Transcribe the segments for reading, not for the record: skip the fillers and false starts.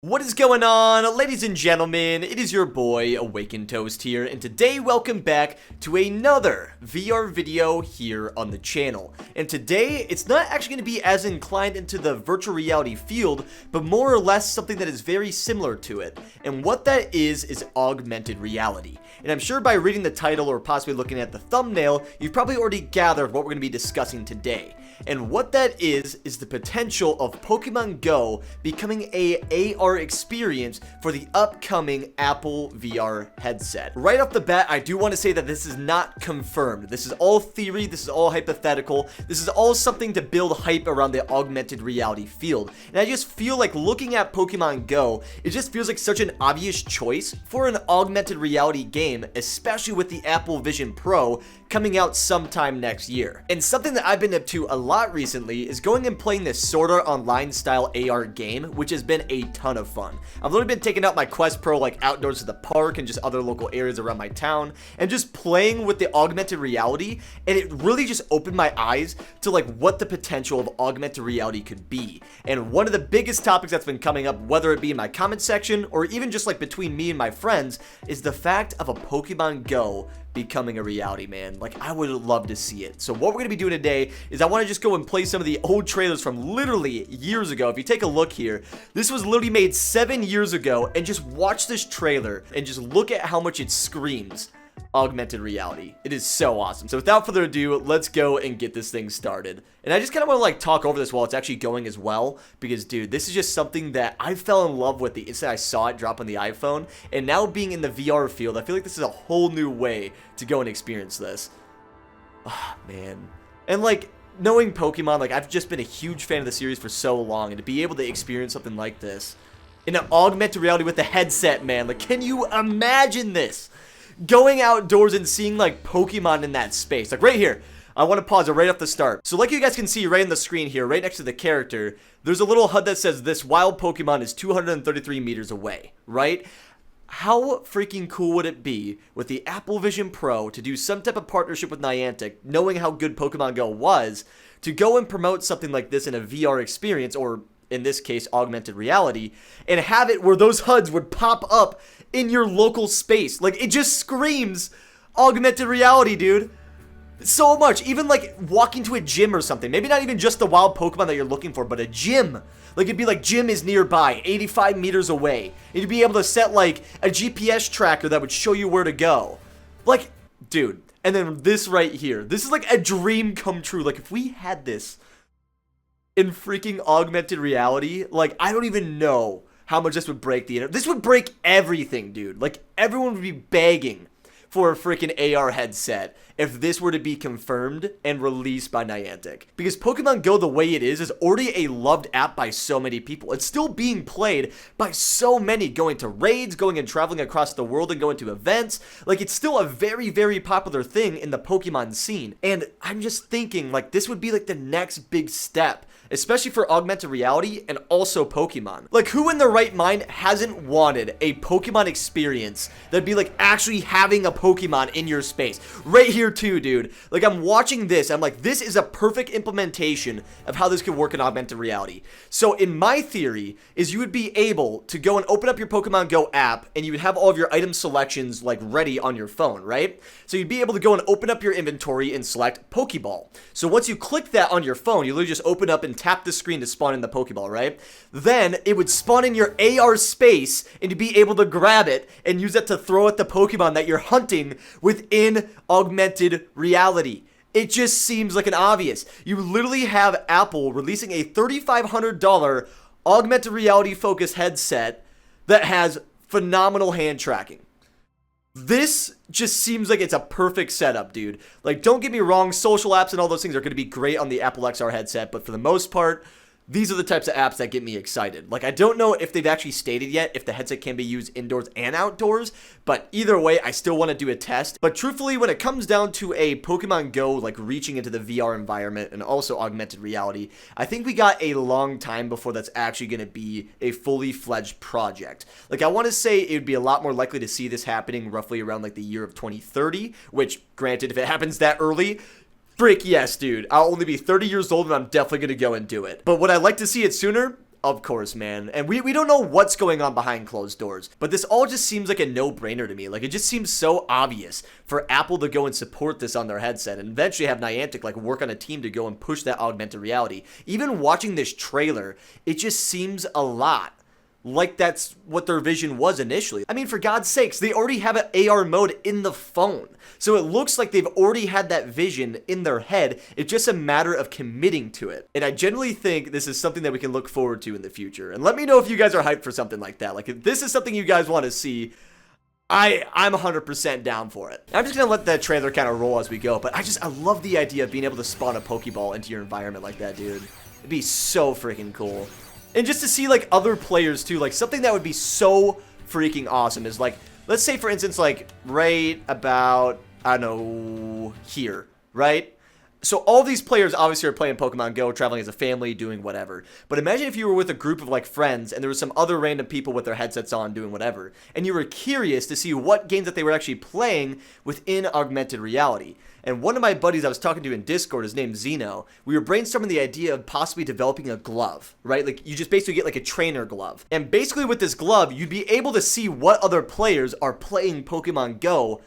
What is going on, ladies and gentlemen? It is your boy, Awakened Toast here, and today, welcome back to another VR video here on the channel. And today, it's not actually going to be as inclined into the virtual reality field, but more or less something that is very similar to it. And what that is augmented reality. And I'm sure by reading the title or possibly looking at the thumbnail, you've probably already gathered what we're going to be discussing today. And what that is the potential of Pokemon Go becoming a AR experience for the upcoming Apple VR headset. Right off the bat, I do want to say that this is not confirmed. This is all theory, this is all hypothetical, this is all something to build hype around the augmented reality field. And I just feel like looking at Pokemon Go, it just feels like such an obvious choice for an augmented reality game, especially with the Apple Vision Pro coming out sometime next year. And something that I've been up to a lot recently is going and playing this Sword Art Online style AR game, which has been a ton of fun. I've literally been taking out my Quest Pro like outdoors to the park and just other local areas around my town and just playing with the augmented reality, and it really just opened my eyes to like what the potential of augmented reality could be. And one of the biggest topics that's been coming up, whether it be in my comment section or even just like between me and my friends, is the fact of a Pokemon Go becoming a reality, man. Like, I would love to see it. So what we're gonna be doing today is I want to just go and play some of the old trailers from literally years ago. If you take a look here, this was literally made 7 years ago, and just watch this trailer and just look at how much it screams augmented reality. It is so awesome. So without further ado, let's go and get this thing started. And I just kind of want to like talk over this while it's actually going as well, because dude, this is just something that I fell in love with the instant I saw it drop on the iPhone, and now being in the VR field, I feel like this is a whole new way to go and experience this. Ah, man. And like, knowing Pokemon, like I've just been a huge fan of the series for so long, and to be able to experience something like this in an augmented reality with a headset, man, like can you imagine this? Going outdoors and seeing like Pokemon in that space. Like right here, I want to pause it right off the start. So like you guys can see right on the screen here, right next to the character, there's a little HUD that says this wild Pokemon is 233 meters away, right? How freaking cool would it be with the Apple Vision Pro to do some type of partnership with Niantic, knowing how good Pokemon Go was, to go and promote something like this in a VR experience, or in this case, augmented reality, and have it where those HUDs would pop up in your local space. Like, it just screams augmented reality, dude. So much. Even like walking to a gym or something. Maybe not even just the wild Pokemon that you're looking for, but a gym. Like, it'd be like gym is nearby, 85 meters away. And you'd be able to set like a GPS tracker that would show you where to go. Like, dude. And then this right here. This is like a dream come true. Like, if we had this in freaking augmented reality, like, I don't even know how much this would break the internet. This would break everything, dude. Like, everyone would be begging for a freaking AR headset if this were to be confirmed and released by Niantic. Because Pokemon Go, the way it is already a loved app by so many people. It's still being played by so many, going to raids, going and traveling across the world and going to events. Like, it's still a very, very popular thing in the Pokemon scene. And I'm just thinking, like, this would be like the next big step, especially for augmented reality and also Pokemon. Like, who in their right mind hasn't wanted a Pokemon experience that'd be like actually having a Pokemon in your space? Right here too, dude. Like, I'm watching this, I'm like, this is a perfect implementation of how this could work in augmented reality. So in my theory is you would be able to go and open up your Pokemon Go app, and you would have all of your item selections like ready on your phone, right? So you'd be able to go and open up your inventory and select Pokeball. So once you click that on your phone, you literally just open up and tap the screen to spawn in the Pokeball, right? Then it would spawn in your AR space, and you'd be able to grab it and use it to throw at the Pokemon that you're hunting within augmented reality. It just seems like an obvious. You literally have Apple releasing a $3,500 augmented reality focused headset that has phenomenal hand tracking. This just seems like it's a perfect setup, dude. Like, don't get me wrong, social apps and all those things are going to be great on the Apple XR headset, but for the most part, these are the types of apps that get me excited. Like, I don't know if they've actually stated yet if the headset can be used indoors and outdoors, but either way, I still want to do a test. But truthfully, when it comes down to a Pokemon Go, like, reaching into the VR environment and also augmented reality, I think we got a long time before that's actually going to be a fully fledged project. Like, I want to say it would be a lot more likely to see this happening roughly around, like, the year of 2030, which, granted, if it happens that early, frick yes, dude. I'll only be 30 years old and I'm definitely going to go and do it. But would I like to see it sooner? Of course, man. And we don't know what's going on behind closed doors. But this all just seems like a no-brainer to me. Like, it just seems so obvious for Apple to go and support this on their headset and eventually have Niantic, like, work on a team to go and push that augmented reality. Even watching this trailer, it just seems a lot like that's what their vision was initially. I mean, for God's sakes, they already have an AR mode in the phone. So it looks like they've already had that vision in their head. It's just a matter of committing to it. And I genuinely think this is something that we can look forward to in the future. And let me know if you guys are hyped for something like that. Like, if this is something you guys want to see, I'm 100% down for it. I'm just going to let that trailer kind of roll as we go. But I love the idea of being able to spawn a Pokeball into your environment like that, dude. It'd be so freaking cool. And just to see, like, other players, too. Like, something that would be so freaking awesome is, like, let's say, for instance, like, right about, I don't know, here, right? So all these players obviously are playing Pokemon Go, traveling as a family, doing whatever. But imagine if you were with a group of, like, friends, and there was some other random people with their headsets on doing whatever, and you were curious to see what games that they were actually playing within augmented reality. And one of my buddies I was talking to in Discord, his name's Zeno, we were brainstorming the idea of possibly developing a glove, right? Like, you just basically get, like, a trainer glove. And basically with this glove, you'd be able to see what other players are playing Pokemon Go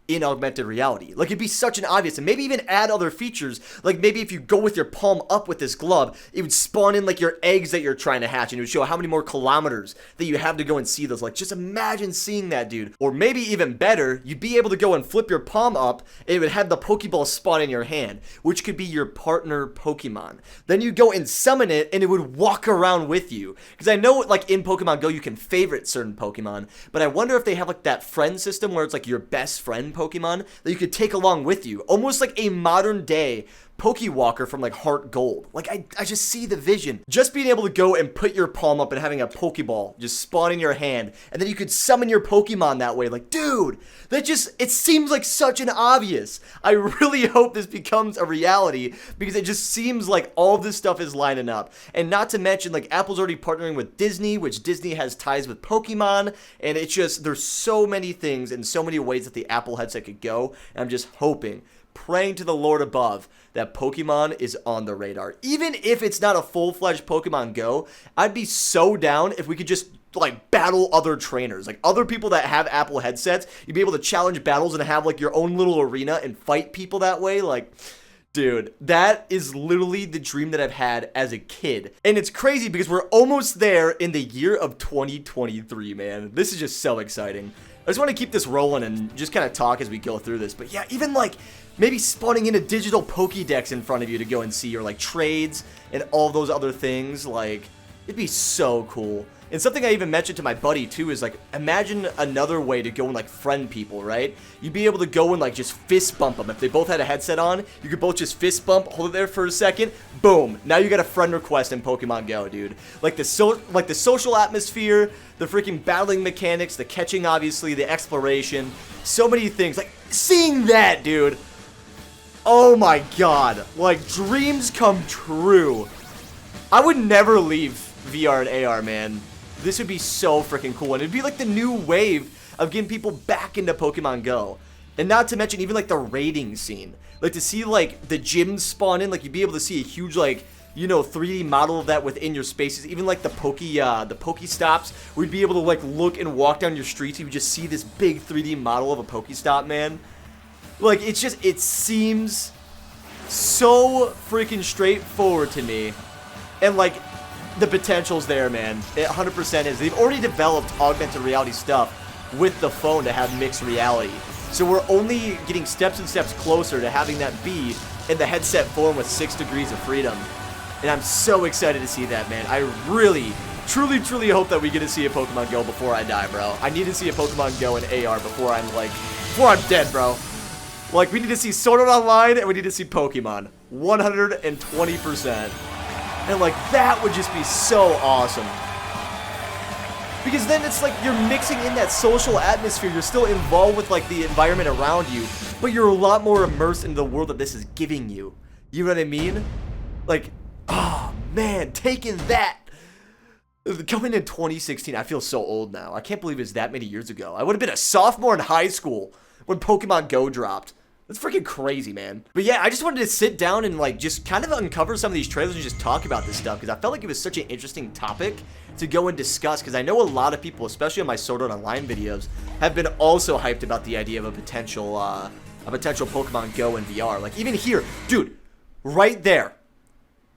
in augmented reality. Like, it'd be such an obvious, and maybe even add other features, like maybe if you go with your palm up with this glove, it would spawn in like your eggs that you're trying to hatch, and it would show how many more kilometers that you have to go and see those. Like, just imagine seeing that, dude. Or maybe even better, you'd be able to go and flip your palm up, and it would have the Pokeball spawn in your hand, which could be your partner Pokemon. Then you go and summon it, and it would walk around with you. Because I know, like, in Pokemon Go, you can favorite certain Pokemon, but I wonder if they have, like, that friend system where it's, like, your best friend Pokemon that you could take along with you. Almost like a modern day Pokewalker from, like, Heart Gold. Like, I just see the vision. Just being able to go and put your palm up and having a Pokeball just spawn in your hand, and then you could summon your Pokemon that way. Like, dude, that just, it seems like such an obvious. I really hope this becomes a reality, because it just seems like all this stuff is lining up. And not to mention, like, Apple's already partnering with Disney, which Disney has ties with Pokemon, and it's just, there's so many things and so many ways that the Apple headset could go, and I'm just hoping, praying to the Lord above, that Pokemon is on the radar. Even if it's not a full-fledged Pokemon Go, I'd be so down if we could just, like, battle other trainers. Like, other people that have Apple headsets, you'd be able to challenge battles and have, like, your own little arena and fight people that way. Like, dude, that is literally the dream that I've had as a kid. And it's crazy because we're almost there in the year of 2023, man. This is just so exciting. I just want to keep this rolling and just kind of talk as we go through this. But yeah, even like maybe spawning in a digital Pokédex in front of you to go and see, or like trades and all those other things. Like, it'd be so cool. And something I even mentioned to my buddy too is, like, imagine another way to go and, like, friend people, right? You'd be able to go and, like, just fist bump them. If they both had a headset on, you could both just fist bump, hold it there for a second, boom. Now you got a friend request in Pokemon Go, dude. Like the social atmosphere, the freaking battling mechanics, the catching, obviously, the exploration, so many things. Like, seeing that, dude. Oh my god. Like, dreams come true. I would never leave VR and AR, man. This would be so freaking cool, and it'd be like the new wave of getting people back into Pokemon Go. And not to mention even like the raiding scene. Like, to see like the gyms spawn in, like you'd be able to see a huge, like, you know, 3D model of that within your spaces. Even like the Pokestops, where you'd be able to like look and walk down your streets, you would just see this big 3D model of a Pokestop, man. Like, it's just, it seems so freaking straightforward to me. And like, the potential's there, man. It 100% is. They've already developed augmented reality stuff with the phone to have mixed reality. So we're only getting steps and steps closer to having that be in the headset form with 6 degrees of freedom. And I'm so excited to see that, man. I really, truly, truly hope that we get to see a Pokemon Go before I die, bro. I need to see a Pokemon Go in AR before I'm dead, bro. Like, we need to see Sword Art Online, and we need to see Pokemon. 120%. And, like, that would just be so awesome. Because then it's like you're mixing in that social atmosphere. You're still involved with, like, the environment around you, but you're a lot more immersed into the world that this is giving you. You know what I mean? Like, oh, man, taking that. Coming in 2016, I feel so old now. I can't believe it's that many years ago. I would have been a sophomore in high school when Pokemon Go dropped. That's freaking crazy, man. But yeah, I just wanted to sit down and like just kind of uncover some of these trailers and just talk about this stuff because I felt like it was such an interesting topic to go and discuss because I know a lot of people, especially on my Sword Art Online videos, have been also hyped about the idea of a potential Pokemon Go in VR. Like even here, dude, right there,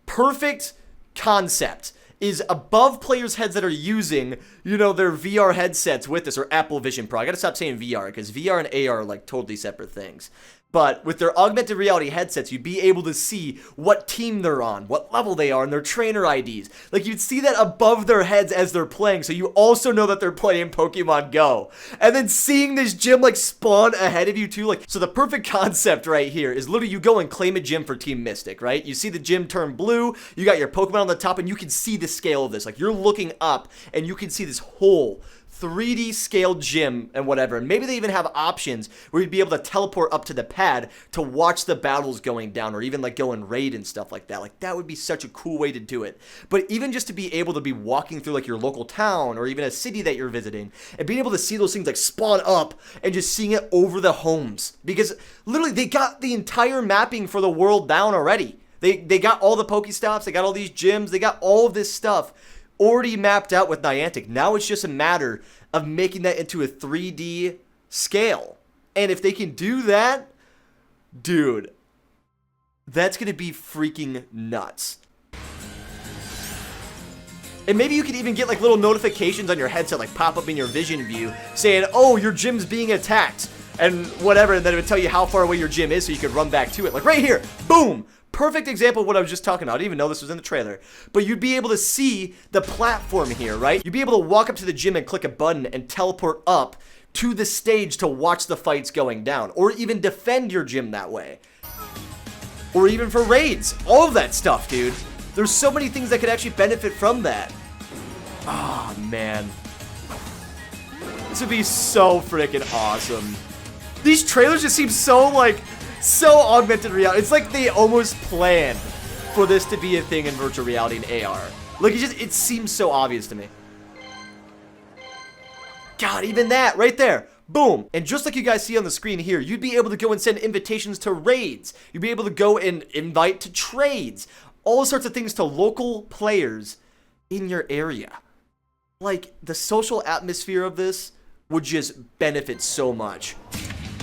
perfect concept is above players' heads that are using, you know, their VR headsets with this, or Apple Vision Pro. I gotta stop saying VR, because VR and AR are, like, totally separate things. But with their augmented reality headsets, you'd be able to see what team they're on, what level they are, and their trainer IDs. Like, you'd see that above their heads as they're playing, so you also know that they're playing Pokemon Go. And then seeing this gym, like, spawn ahead of you, too. Like, so the perfect concept right here is literally you go and claim a gym for Team Mystic, right? You see the gym turn blue, you got your Pokemon on the top, and you can see the scale of this. Like, you're looking up, and you can see this whole 3D scaled gym and whatever. And maybe they even have options where you'd be able to teleport up to the pad to watch the battles going down, or even like go and raid and stuff like that. Like that would be such a cool way to do it. But even just to be able to be walking through like your local town or even a city that you're visiting and being able to see those things like spawn up and just seeing it over the homes, because literally they got the entire mapping for the world down already. They got all the Pokestops, they got all these gyms, they got all of this stuff already mapped out with Niantic. Now it's just a matter of making that into a 3D scale. And if they can do that, dude, that's going to be freaking nuts. And maybe you could even get like little notifications on your headset, like pop up in your vision view saying, oh, your gym's being attacked and whatever. And then it would tell you how far away your gym is so you could run back to it. Like right here, boom. Perfect example of what I was just talking about. I didn't even know this was in the trailer. But you'd be able to see the platform here, right? You'd be able to walk up to the gym and click a button and teleport up to the stage to watch the fights going down. Or even defend your gym that way. Or even for raids. All of that stuff, dude. There's so many things that could actually benefit from that. Oh, man. This would be so freaking awesome. These trailers just seem so, like, so augmented reality. It's like they almost planned for this to be a thing in virtual reality and AR. Like, it seems so obvious to me. God, even that right there. Boom. And just like you guys see on the screen here, you'd be able to go and send invitations to raids. You'd be able to go and invite to trades. All sorts of things to local players in your area. Like, the social atmosphere of this would just benefit so much.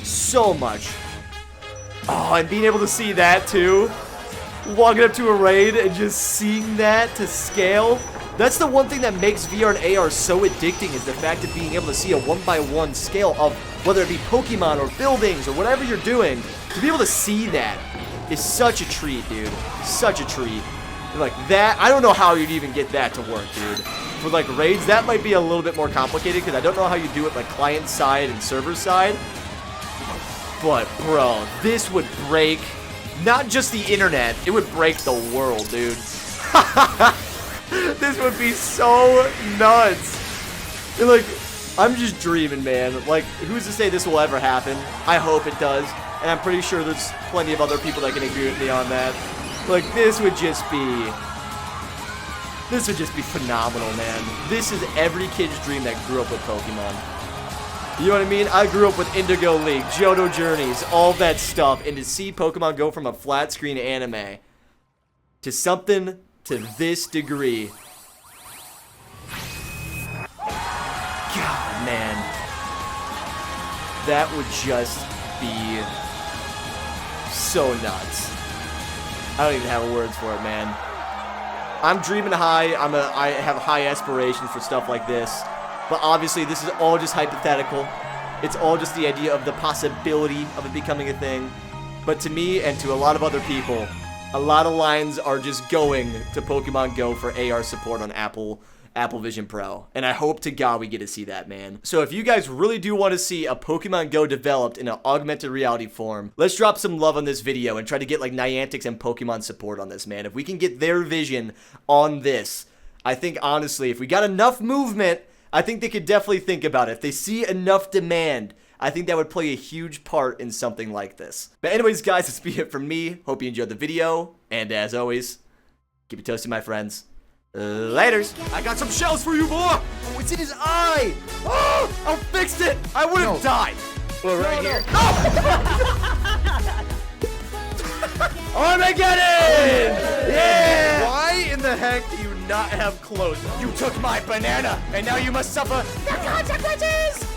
So much. Oh, and being able to see that too. Walking up to a raid and just seeing that to scale. That's the one thing that makes VR and AR so addicting, is the fact of being able to see a 1x1 scale of whether it be Pokemon or buildings or whatever you're doing. To be able to see that is such a treat, dude. Such a treat. Like that, I don't know how you'd even get that to work, dude. For like raids, that might be a little bit more complicated because I don't know how you do it like client side and server side. But, bro, this would break not just the internet, it would break the world, dude. This would be so nuts. And, like, I'm just dreaming, man. Like, who's to say this will ever happen? I hope it does. And I'm pretty sure there's plenty of other people that can agree with me on that. Like, this would just be phenomenal, man. This is every kid's dream that grew up with Pokemon. You know what I mean? I grew up with Indigo League, Johto Journeys, all that stuff. And to see Pokemon go from a flat screen anime to something to this degree. God, man. That would just be so nuts. I don't even have words for it, man. I'm dreaming high. I have high aspirations for stuff like this. But obviously, this is all just hypothetical. It's all just the idea of the possibility of it becoming a thing. But to me and to a lot of other people, a lot of lines are just going to Pokemon Go for AR support on Apple Vision Pro. And I hope to God we get to see that, man. So if you guys really do want to see a Pokemon Go developed in an augmented reality form, let's drop some love on this video and try to get like Niantic's and Pokemon support on this, man. If we can get their vision on this, I think honestly, if we got enough movement, I think they could definitely think about it. If they see enough demand, I think that would play a huge part in something like this. But anyways, guys, that's be it from me. Hope you enjoyed the video. And as always, keep it toasty, my friends. Laters. I got some shells for you, boy. Oh, it's in his eye. Oh, I fixed it. I would have died. Well, right here. No. Armageddon! Yeah! Why in the heck do you not have clothes on? You took my banana, and now you must suffer the consequences!